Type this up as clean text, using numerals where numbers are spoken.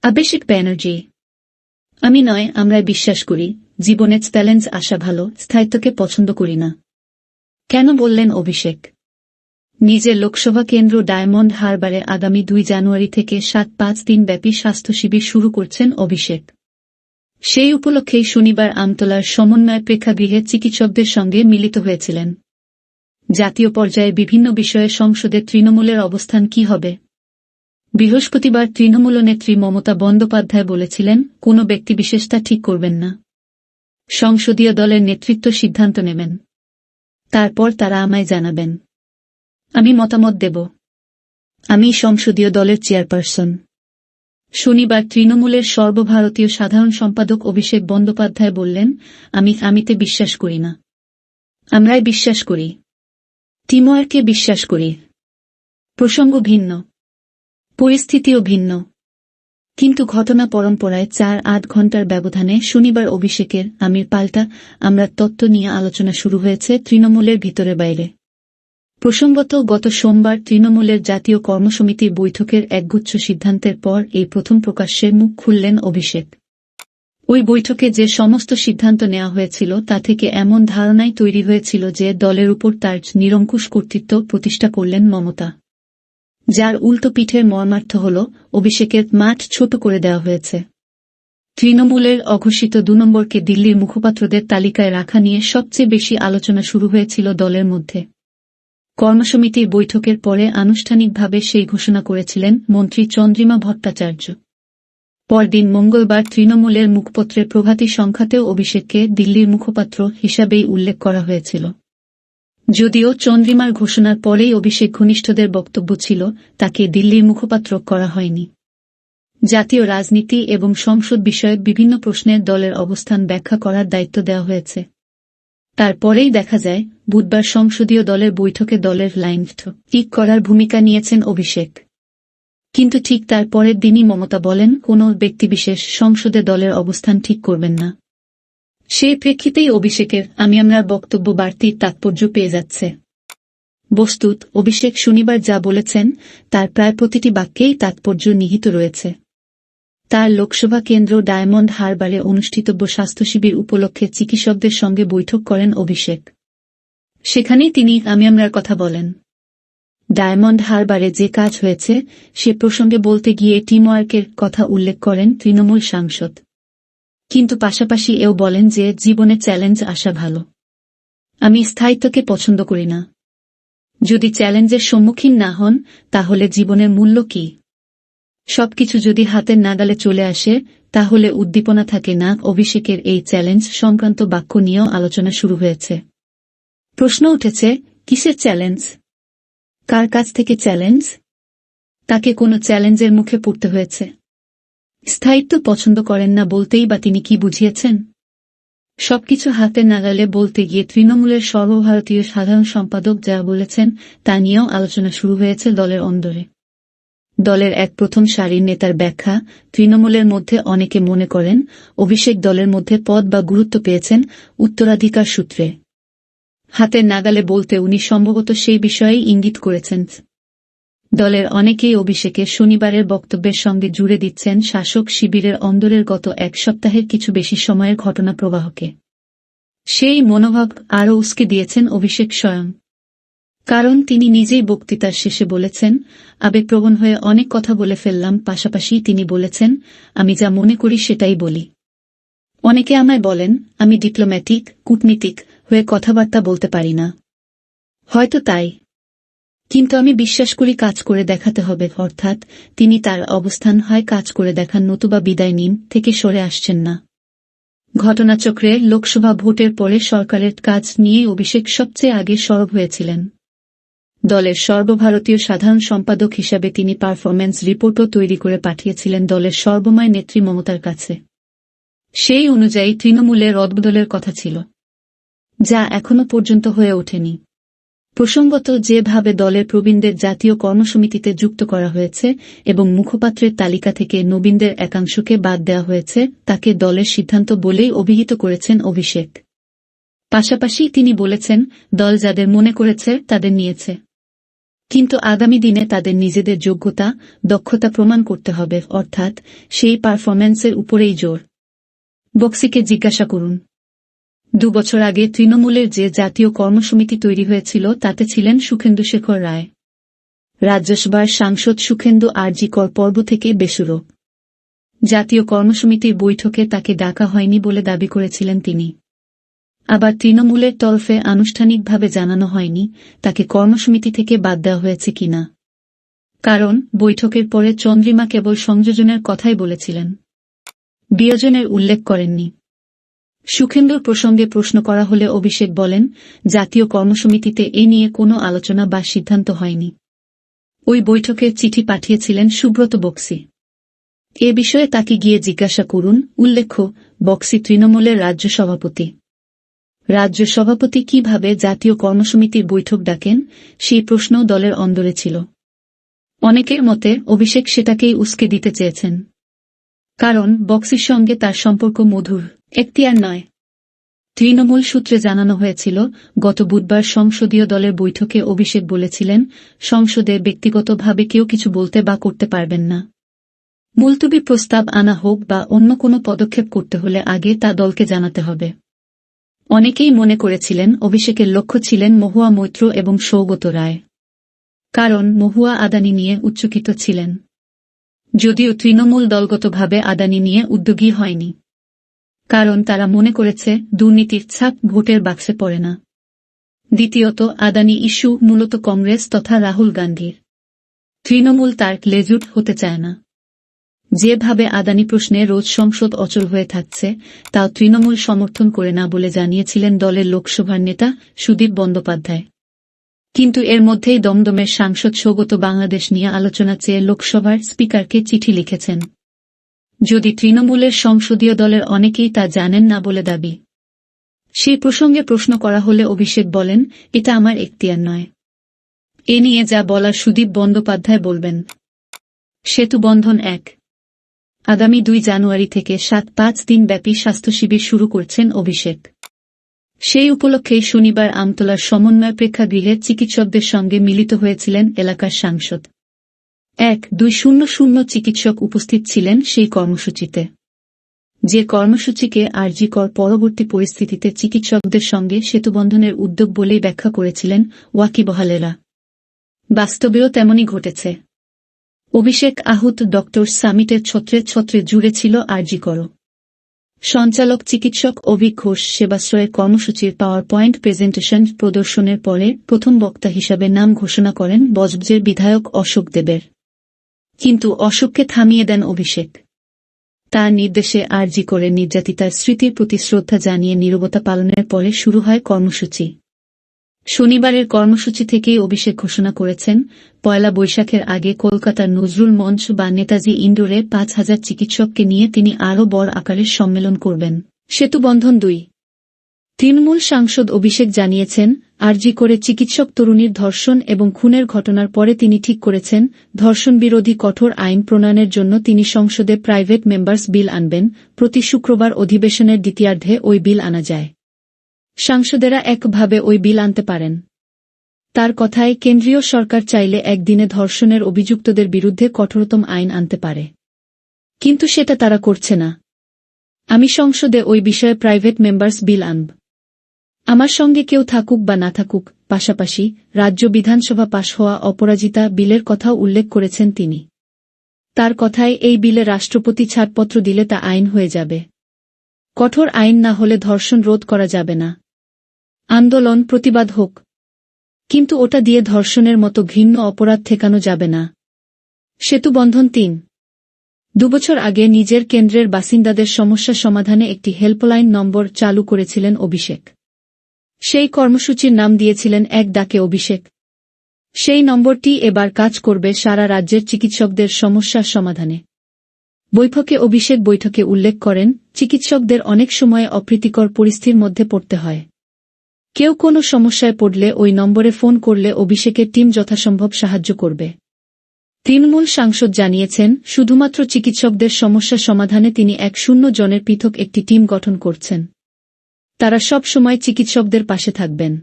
আবেশিক ব্যানার্জি। আমি নয়, আমরা বিশ্বাস করি জীবনে চ্যালেঞ্জ আসা ভালো, স্থায়িত্বকে পছন্দ করি না। কেন বললেন অভিষেক। নিজের লোকসভা কেন্দ্র ডায়মন্ড হারবারে আগামী 2 জানুয়ারি থেকে 7-5 দিনব্যাপী স্বাস্থ্য শিবির শুরু করছেন অভিষেক। সেই উপলক্ষেই শনিবার আমতলার সমন্বয় প্রেক্ষাগৃহে চিকিৎসকদের সঙ্গে মিলিত হয়েছিলেন। জাতীয় পর্যায়ে বিভিন্ন বিষয়ে সংসদে তৃণমূলের অবস্থান কি হবে। বৃহস্পতিবার তৃণমূল নেত্রী মমতা বন্দ্যোপাধ্যায় বলেছিলেন, কোনো ব্যক্তিবিশেষ তা ঠিক করবেন না। সংসদীয় দলের নেতৃত্ব সিদ্ধান্ত নেবেন, তারপর তারা আমায় জানাবেন, আমি মতামত দেব। আমি সংসদীয় দলের চেয়ারপারসন। শনিবার তৃণমূলের সর্বভারতীয় সাধারণ সম্পাদক অভিষেক বন্দ্যোপাধ্যায় বললেন, আমিতে বিশ্বাস করি না। আমরাই বিশ্বাস করি, টিমওয়ার্কে বিশ্বাস করি। প্রসঙ্গ ভিন্ন, পরিস্থিতিও ভিন্ন, কিন্তু ঘটনা পরম্পরায় 4-8 ঘণ্টার ব্যবধানে শনিবার অভিষেকের আমির পাল্টা আমরা তত্ত্ব নিয়ে আলোচনা শুরু হয়েছে তৃণমূলের ভিতরে বাইরে। প্রসঙ্গত গত সোমবার তৃণমূলের জাতীয় কর্মসমিতির বৈঠকের একগুচ্ছ সিদ্ধান্তের পর এই প্রথম প্রকাশ্যে মুখ খুললেন অভিষেক। ওই বৈঠকে যে সমস্ত সিদ্ধান্ত নেওয়া হয়েছিল তা থেকে এমন ধারণাই তৈরি হয়েছিল যে দলের উপর তার নিরঙ্কুশ কর্তৃত্ব প্রতিষ্ঠা করলেন মমতা, যার উল্টো পিঠের মর্মার্থ হল অভিষেকের মাঠ ছোট করে দেওয়া হয়েছে। তৃণমূলের অঘোষিত 2 নম্বরকে দিল্লির মুখপাত্রদের তালিকায় রাখা নিয়ে সবচেয়ে বেশি আলোচনা শুরু হয়েছিল দলের মধ্যে। কর্মসমিতির বৈঠকের পরে আনুষ্ঠানিকভাবে সেই ঘোষণা করেছিলেন মন্ত্রী চন্দ্রিমা ভট্টাচার্য। পরদিন মঙ্গলবার তৃণমূলের মুখপত্রের প্রভাতী সংখ্যাতেও অভিষেককে দিল্লির মুখপাত্র হিসাবেই উল্লেখ করা হয়েছিল। যদিও চন্দ্রিমার ঘোষণার পরেই অভিষেক ঘনিষ্ঠদের বক্তব্য ছিল তাকে দিল্লির মুখপাত্র করা হয়নি। জাতীয় রাজনীতি এবং সংসদ বিষয়ক বিভিন্ন প্রশ্নের দলের অবস্থান ব্যাখ্যা করার দায়িত্ব দেওয়া হয়েছে। তারপরেই দেখা যায় বুধবার সংসদীয় দলের বৈঠকে দলের লাইন ঠিক করার ভূমিকা নিয়েছেন অভিষেক। কিন্তু ঠিক তার পরের দিনই মমতা বলেন কোনো ব্যক্তিবিশেষ সংসদে দলের অবস্থান ঠিক করবেন না। সেই প্রেক্ষিতেই অভিষেকের আমরা বক্তব্য বাড়তির তাৎপর্য পেয়ে যাচ্ছে। বস্তুত অভিষেক শনিবার যা বলেছেন তার প্রায় প্রতিটি বাক্যেই তাৎপর্য নিহিত রয়েছে। তার লোকসভা কেন্দ্র ডায়মন্ড হারবারে অনুষ্ঠিতব্য স্বাস্থ্য শিবির উপলক্ষে চিকিৎসকদের সঙ্গে বৈঠক করেন অভিষেক। সেখানেই তিনি আমরার কথা বলেন। ডায়মন্ড হারবারে যে কাজ হয়েছে সে প্রসঙ্গে বলতে গিয়ে টিমওয়ার্কের কথা উল্লেখ করেন তৃণমূল সাংসদ, কিন্তু পাশাপাশি এও বলেন যে জীবনে চ্যালেঞ্জ আসা ভালো। আমি স্থায়িত্বকে পছন্দ করি না। যদি চ্যালেঞ্জের সম্মুখীন না হন তাহলে জীবনের মূল্য কি। সবকিছু যদি হাতের নাগালে চলে আসে তাহলে উদ্দীপনা থাকে না। অভিষেকের এই চ্যালেঞ্জ সংক্রান্ত বাক্য নিয়েও আলোচনা শুরু হয়েছে। প্রশ্ন উঠেছে, কিসের চ্যালেঞ্জ, কার কাছ থেকে চ্যালেঞ্জ। তাকে কোনো চ্যালেঞ্জের মুখে পড়তে হয়েছে। স্থায়িত্ব পছন্দ করেন না বলতেই বা তিনি কি বুঝিয়েছেন। সবকিছু হাতের নাগালে বলতে গিয়ে তৃণমূলের সর্বভারতীয় সাধারণ সম্পাদক যা বলেছেন তা নিয়েও আলোচনা শুরু হয়েছে দলের অন্দরে। দলের এক প্রথম সারির নেতার ব্যাখ্যা, তৃণমূলের মধ্যে অনেকে মনে করেন অভিষেক দলের মধ্যে পদ বা গুরুত্ব পেয়েছেন উত্তরাধিকার সূত্রে। হাতের নাগালে বলতে উনি সম্ভবত সেই বিষয়েই ইঙ্গিত করেছেন। দলের অনেকেই অভিষেকের শনিবারের বক্তব্যের সঙ্গে জুড়ে দিচ্ছেন শাসক শিবিরের অন্দরের গত 1 সপ্তাহের কিছু বেশি সময়ের ঘটনা প্রবাহকে। সেই মনোভাব আরও উস্কে দিয়েছেন অভিষেক স্বয়ং। কারণ তিনি নিজেই বক্তৃতার শেষে বলেছেন, আবেগপ্রবণ হয়ে অনেক কথা বলে ফেললাম। পাশাপাশি তিনি বলেছেন, আমি যা মনে করি সেটাই বলি। অনেকে আমায় বলেন আমি ডিপ্লোম্যাটিক, কূটনীতিক হয়ে কথাবার্তা বলতে পারি না। হয়তো তাই, কিন্তু আমি বিশ্বাস করি কাজ করে দেখাতে হবে। অর্থাৎ তিনি তার অবস্থান হয় কাজ করে দেখান নতুবা বিদায় নিন থেকে সরে আসছেন না। ঘটনাচক্রে লোকসভা ভোটের পরে সরকারের কাজ নিয়ে অভিষেক সবচেয়ে আগে সরব হয়েছিলেন। দলের সর্বভারতীয় সাধারণ সম্পাদক হিসাবে তিনি পারফরম্যান্স রিপোর্টও তৈরি করে পাঠিয়েছিলেন দলের সর্বময় নেত্রী মমতার কাছে। সেই অনুযায়ী তৃণমূলের রদবদলের কথা ছিল, যা এখনো পর্যন্ত হয়ে ওঠেনি। প্রসঙ্গত যেভাবে দলের প্রবীণদের জাতীয় কর্মসমিতিতে যুক্ত করা হয়েছে এবং মুখপাত্রের তালিকা থেকে নবীনদের একাংশকে বাদ দেওয়া হয়েছে তাকে দলের সিদ্ধান্ত বলেই অভিহিত করেছেন অভিষেক। পাশাপাশি তিনি বলেছেন, দল যাদের মনে করেছে তাদের নিয়েছে। কিন্তু আগামী দিনে তাদের নিজেদের যোগ্যতা দক্ষতা প্রমাণ করতে হবে, অর্থাৎ সেই পারফরম্যান্সের উপরেই জোর। বক্সিকে জিজ্ঞাসা করুন। 2 বছর আগে তৃণমূলের যে জাতীয় কর্মসমিতি তৈরি হয়েছিল তাতে ছিলেন সুখেন্দুশেখর রায়। রাজ্যসভার সাংসদ সুখেন্দু আরজি কর পর্ব থেকে বেসুরো। জাতীয় কর্মসমিতির বৈঠকে তাকে ডাকা হয়নি বলে দাবি করেছিলেন তিনি। আবার তৃণমূলের তরফে আনুষ্ঠানিকভাবে জানানো হয়নি তাকে কর্মসমিতি থেকে বাদ দেওয়া হয়েছে কিনা। কারণ বৈঠকের পরে চন্দ্রিমা কেবল সংযোজনের কথাই বলেছিলেন, বিয়োজনের উল্লেখ করেননি। সুখেন্দুর প্রসঙ্গে প্রশ্ন করা হলে অভিষেক বলেন, জাতীয় কর্মসমিতিতে এ নিয়ে কোনো আলোচনা বা সিদ্ধান্ত হয়নি। ওই বৈঠকের চিঠি পাঠিয়েছিলেন সুব্রত বক্সি। এ বিষয়ে তাকে গিয়ে জিজ্ঞাসা করুন। উল্লেখ্য, বক্সি তৃণমূলের রাজ্য সভাপতি। রাজ্য সভাপতি কিভাবে জাতীয় কর্মসমিতির বৈঠক ডাকেন, সেই প্রশ্নও দলের অন্দরে ছিল। অনেকের মতে অভিষেক সেটাকেই উস্কে দিতে চেয়েছেন। কারণ বক্সির সঙ্গে তার সম্পর্ক মধুর, এখতিয়ার নয়। তৃণমূল সূত্রে জানানো হয়েছিল, গত বুধবার সংসদীয় দলের বৈঠকে অভিষেক বলেছিলেন, সংসদে ব্যক্তিগতভাবে কেউ কিছু বলতে বা করতে পারবেন না। মুলতবি প্রস্তাব আনা হোক বা অন্য কোনো পদক্ষেপ করতে হলে আগে তা দলকে জানাতে হবে। অনেকেই মনে করেছিলেন অভিষেকের লক্ষ্য ছিলেন মহুয়া মৈত্র এবং সৌগত রায়। কারণ মহুয়া আদানি নিয়ে উচ্চকিত ছিলেন। যদিও তৃণমূল দলগতভাবে আদানি নিয়ে উদ্যোগী হয়নি। কারণ তারা মনে করেছে দুর্নীতির ছাপ ভোটের বাক্সে পড়ে না। দ্বিতীয়ত, আদানি ইস্যু মূলত কংগ্রেস তথা রাহুল গান্ধীর। তৃণমূল তার লেজুট হতে চায় না। যেভাবে আদানি প্রশ্নে রোজ সংসদ অচল হয়ে থাকছে তাও তৃণমূল সমর্থন করে না বলে জানিয়েছিলেন দলের লোকসভার নেতা সুদীপ বন্দ্যোপাধ্যায়। কিন্তু এর মধ্যেই দমদমের সাংসদ সৌগত বাংলাদেশ নিয়ে আলোচনা চেয়ে লোকসভার স্পিকারকে চিঠি লিখেছেন। যদি তৃণমূলের সংসদীয় দলের অনেকেই তা জানেন না বলে দাবি। সেই প্রসঙ্গে প্রশ্ন করা হলে অভিষেক বলেন, এটা আমার এখতিয়ার নয়। এ নিয়ে যা বলার সুদীপ বন্দ্যোপাধ্যায় বলবেন। সেতু বন্ধন 1 আগামী 2 জানুয়ারি থেকে 7-5 দিন ব্যাপী স্বাস্থ্য শিবির শুরু করছেন অভিষেক। সেই উপলক্ষেই শনিবার আমতলার সমন্বয় প্রেক্ষাগৃহে চিকিৎসকদের সঙ্গে মিলিত হয়েছিলেন এলাকার সাংসদ। 1-200 চিকিৎসক উপস্থিত ছিলেন সেই কর্মসূচিতে। যে কর্মসূচিকে আরজি কর পরবর্তী পরিস্থিতিতে চিকিৎসকদের সঙ্গে সেতুবন্ধনের উদ্যোগ বলেই ব্যাখ্যা করেছিলেন ওয়াকিবহালেরা। বাস্তবেও তেমনই ঘটেছে। অভিষেক আহুত ডক্টরস সামিটের ছত্রে ছত্রে জুড়ে ছিল আরজি কর। সঞ্চালক চিকিৎসক অভিক ঘোষ সেবাশ্রয়ের কর্মসূচির পাওয়ার পয়েন্ট প্রেজেন্টেশন প্রদর্শনের পরে প্রথম বক্তা হিসাবে নাম ঘোষণা করেন বজবজের বিধায়ক অশোক দেবের। কিন্তু অশোককে থামিয়ে দেন অভিষেক। তার নির্দেশে আরজি করে নির্যাতিতার স্মৃতির প্রতি শ্রদ্ধা জানিয়ে নীরবতা পালনের পরে শুরু হয় কর্মসূচি। শনিবারের কর্মসূচি থেকেই অভিষেক ঘোষণা করেছেন, পয়লা বৈশাখের আগে কলকাতার নজরুল মঞ্চ বা নেতাজি ইন্ডোরে 5,000 চিকিৎসককে নিয়ে তিনি আরও বড় আকারের সম্মেলন করবেন। সেতুবন্ধন 2 তৃণমূল সাংসদ অভিষেক জানিয়েছেন, আরজি করে চিকিৎসক তরুণীর ধর্ষণ এবং খুনের ঘটনার পরে তিনি ঠিক করেছেন, ধর্ষণ বিরোধী কঠোর আইন প্রণয়নের জন্য তিনি সংসদে প্রাইভেট মেম্বার্স বিল আনবেন। প্রতি শুক্রবার অধিবেশনের দ্বিতীয়ার্ধে ওই বিল আনা যায়। সাংসদেরা একভাবে ওই বিল আনতে পারেন। তার কথায় কেন্দ্রীয় সরকার চাইলে একদিনে ধর্ষণের অভিযুক্তদের বিরুদ্ধে কঠোরতম আইন আনতে পারে। কিন্তু সেটা তারা করছে না। আমি সংসদে ওই বিষয়ে প্রাইভেট মেম্বার্স বিল আনব। আমার সঙ্গে কেউ থাকুক বা না থাকুক, পাশাপাশি রাজ্য বিধানসভা পাশ হওয়া অপরাজিতা বিলের কথাও উল্লেখ করেছেন তিনি। তার কথায় এই বিলে রাষ্ট্রপতি ছাড়পত্র দিলে তা আইন হয়ে যাবে। কঠোর আইন না হলে ধর্ষণ রোধ করা যাবে না। আন্দোলন প্রতিবাদ হোক, কিন্তু ওটা দিয়ে ধর্ষণের মতো ঘৃণ্য অপরাধ ঠেকানো যাবে না। সেতুবন্ধন 3 2 বছর আগে নিজের কেন্দ্রের বাসিন্দাদের সমস্যা সমাধানে একটি হেল্পলাইন নম্বর চালু করেছিলেন অভিষেক। সেই কর্মসূচির নাম দিয়েছিলেন এক ডাকে অভিষেক। সেই নম্বরটি এবার কাজ করবে সারা রাজ্যের চিকিৎসকদের সমস্যার সমাধানে। বৈঠকে উল্লেখ করেন, চিকিৎসকদের অনেক সময় অপ্রীতিকর পরিস্থিতির মধ্যে পড়তে হয়। কেউ কোনো সমস্যায় পড়লে ওই নম্বরে ফোন করলে অভিষেকের টিম যথাসম্ভব সাহায্য করবে। তৃণমূল সাংসদ জানিয়েছেন, শুধুমাত্র চিকিৎসকদের সমস্যা সমাধানে তিনি 100 জনের পৃথক একটি টিম গঠন করছেন। তারা সব সময় চিকিৎসকদের পাশে থাকবেন।